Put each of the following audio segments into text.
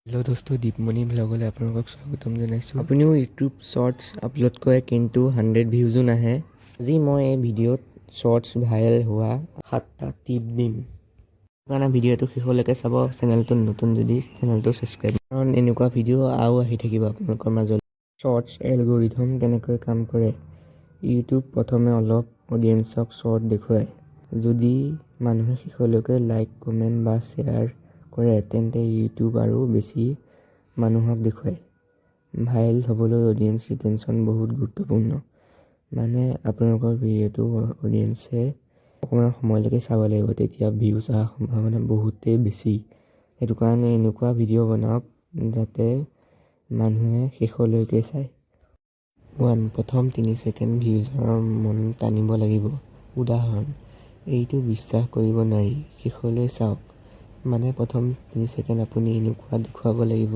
Hello' দোস্ত দীপমণি ব্লগলৈ আপোনালোকক স্বাগতম জনাইছোঁ। আপুনিও ইউটিউব শ্বৰ্টছ আপলোড কৰে কিন্তু 100 ভিউজো নাহে। আজি মই এই ভিডিঅ'ত শ্বৰ্টছ ভাইৰেল হোৱা 7টা টিপ দিম। সেইকাৰণে ভিডিঅ'টো শেষলৈকে চাব। চেনেলটো নতুন যদি চেনেলটো ছাবস্ক্ৰাইব, কাৰণ এনেকুৱা ভিডিঅ' আৰু আহি থাকিব আপোনালোকৰ মাজলৈ। শ্বৰ্টছ এলগৰিথম কেনেকৈ কাম কৰে। ইউটিউব প্ৰথমে অলপ অডিয়েঞ্চক শ্বৰ্ট দেখুৱায়। যদি মানুহে শেষলৈকে লাইক কমেণ্ট বা শ্বেয়াৰ কৰে তেন্তে ইউটিউব আৰু বেছি মানুহক দেখুৱায়। ভাইৰেল হ'বলৈ অডিয়েঞ্চ ৰিটেনশ্যন বহুত গুৰুত্বপূৰ্ণ। মানে আপোনালোকৰ ভিডিঅ'টো অডিয়েঞ্চে অকণমান সময়লৈকে চাব লাগিব, তেতিয়া ভিউজ অহাৰ সম্ভাৱনা বহুতেই বেছি। সেইটো কাৰণে এনেকুৱা ভিডিঅ' বনাওক যাতে মানুহে শেষলৈকে চায়। 1. প্ৰথম 30 ছেকেণ্ড ভিউজৰ মন টানিব লাগিব। উদাহৰণ, এইটো বিশ্বাস কৰিব নোৱাৰি, শেষলৈ চাওক। মানে প্ৰথম 30 ছেকেণ্ড আপুনি এনেকুৱা দেখুৱাব লাগিব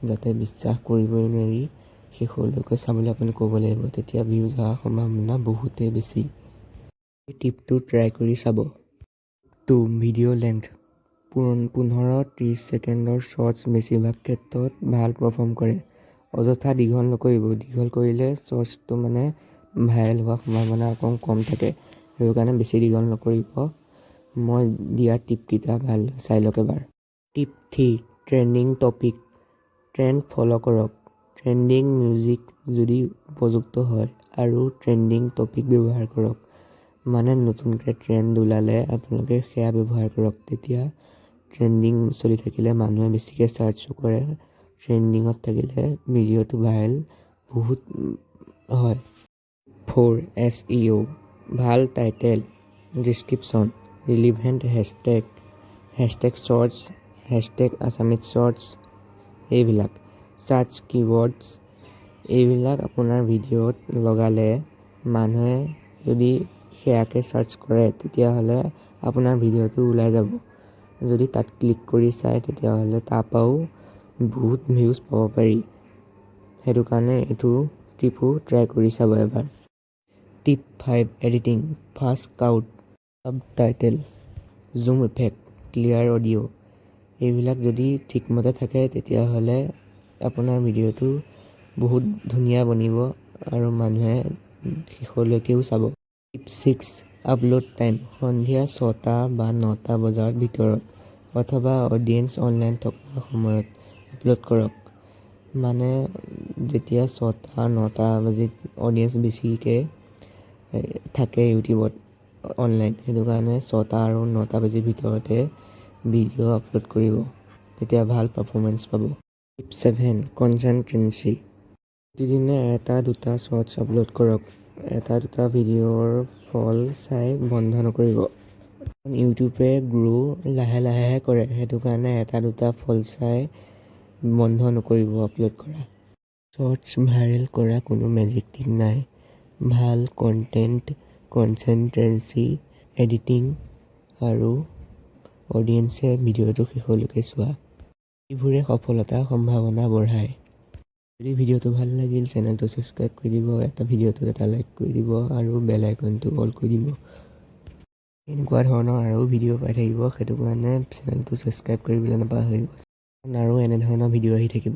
যাতে বিশ্বাস কৰিবই নোৱাৰি, শেষলৈকে চাবলৈ আপুনি ক'ব লাগিব, তেতিয়া ভিউজ অহাৰ সম্ভাৱনা বহুতেই বেছি। এই টিপটো ট্ৰাই কৰি চাব। 2. Video' length. 15-30 ছেকেণ্ডৰ শ্বৰ্টছ বেছিভাগ ক্ষেত্ৰত ভাল পাৰফৰ্ম কৰে। অযথা দীঘল নকৰিব। দীঘল কৰিলে শ্বৰ্টছটো ভাইৰেল হোৱাৰ সম্ভাৱনা অকণ কম থাকে। সেইটো কাৰণে বেছি দীঘল নকৰিব। মই দিয়া টিপকেইটা ভালদৰে চাই লওক এবাৰ। টিপ 3. Trending topic. ট্ৰেণ্ড ফ'ল' কৰক। ট্ৰেণ্ডিং মিউজিক যদি উপযুক্ত হয় আৰু ট্ৰেণ্ডিং টপিক ব্যৱহাৰ কৰক। মানে নতুনকৈ ট্ৰেণ্ড ওলালে আপোনালোকে সেয়া ব্যৱহাৰ কৰক। তেতিয়া ট্ৰেণ্ডিং চলি থাকিলে মানুহে বেছিকৈ ছাৰ্চো কৰে। ট্ৰেণ্ডিঙত থাকিলে ভিডিঅ'টো ভাইৰেল বহুত হয়। 4. SEO। ভাল title, description, relevant hashtag, hashtag shorts, hashtag Assamese shorts, এইবিলাক ছাৰ্চ কিৱৰ্ডছ, এইবিলাক আপোনাৰ ভিডিঅ'ত লগালে মানুহে যদি সেয়াকে ছাৰ্চ কৰে তেতিয়াহ'লে আপোনাৰ ভিডিঅ'টো ওলাই যাব। যদি তাত ক্লিক কৰি চায় তেতিয়াহ'লে তাৰপৰাও বহুত ভিউজ পাব পাৰি। সেইটো কাৰণে এইটো টিপো ট্ৰাই কৰি চাব এবাৰ। টিপ 5. এডিটিং। ফাষ্ট কাট, ছাবটাইটেল, জুম ইফেক্ট, ক্লিয়াৰ অডিঅ', এইবিলাক যদি ঠিকমতে থাকে তেতিয়াহ'লে আপোনাৰ ভিডিঅ'টো বহুত ধুনীয়া বনিব আৰু মানুহে শেষলৈকেও চাব। টিপ 6. Upload time. সন্ধিয়া 6টা বা 9টা বজাৰ ভিতৰত অথবা অডিয়েঞ্চ অনলাইন থকা সময়ত আপলোড কৰক। মানে যেতিয়া 6টা-9টা বাজিত অডিয়েঞ্চ বেছিকৈ থাকে ইউটিউবত অনলাইন, সেইটো কাৰণে 6টা আৰু 9টা বাজিৰ ভিতৰতে ভিডিঅ' আপলোড কৰিব, তেতিয়া ভাল পাৰফৰ্মেঞ্চ পাব। টিপ 7. কনচিষ্টেন্সি। প্ৰতিদিনে 1-2টা শ্বৰ্টছ আপলোড কৰক। 1-2টা ভিডিঅ'ৰ ফল চাই বন্ধ নকৰিব। ইউটিউবে গ্ৰ' লাহে লাহেহে কৰে, সেইটো কাৰণে 1-2টা ফল চাই বন্ধ নকৰিব আপলোড কৰা। শ্বৰ্টছ ভাইৰেল কৰা কোনো মেজিক ট্ৰিক নাই। ভাল কণ্টেণ্ট, কনচিষ্টেন্সি, এডিটিং আৰু অডিয়েঞ্চে ভিডিঅ'টো শেষলৈকে চোৱা, এইবোৰে সফলতাৰ সম্ভাৱনা বঢ়ায়। যদি ভিডিঅ'টো ভাল লাগিল চেনেলটো ছাবস্ক্ৰাইব কৰি দিব, ভিডিঅ'টোত এটা লাইক কৰি দিব আৰু বেল আইকনটো অল কৰি দিব। এনেকুৱা ধৰণৰ আৰু ভিডিঅ' পাই থাকিব, সেইটো কাৰণে চেনেলটো ছাবস্ক্ৰাইব কৰিবলৈ নাপাহৰিব। আৰু এনেধৰণৰ ভিডিঅ' আহি থাকিব।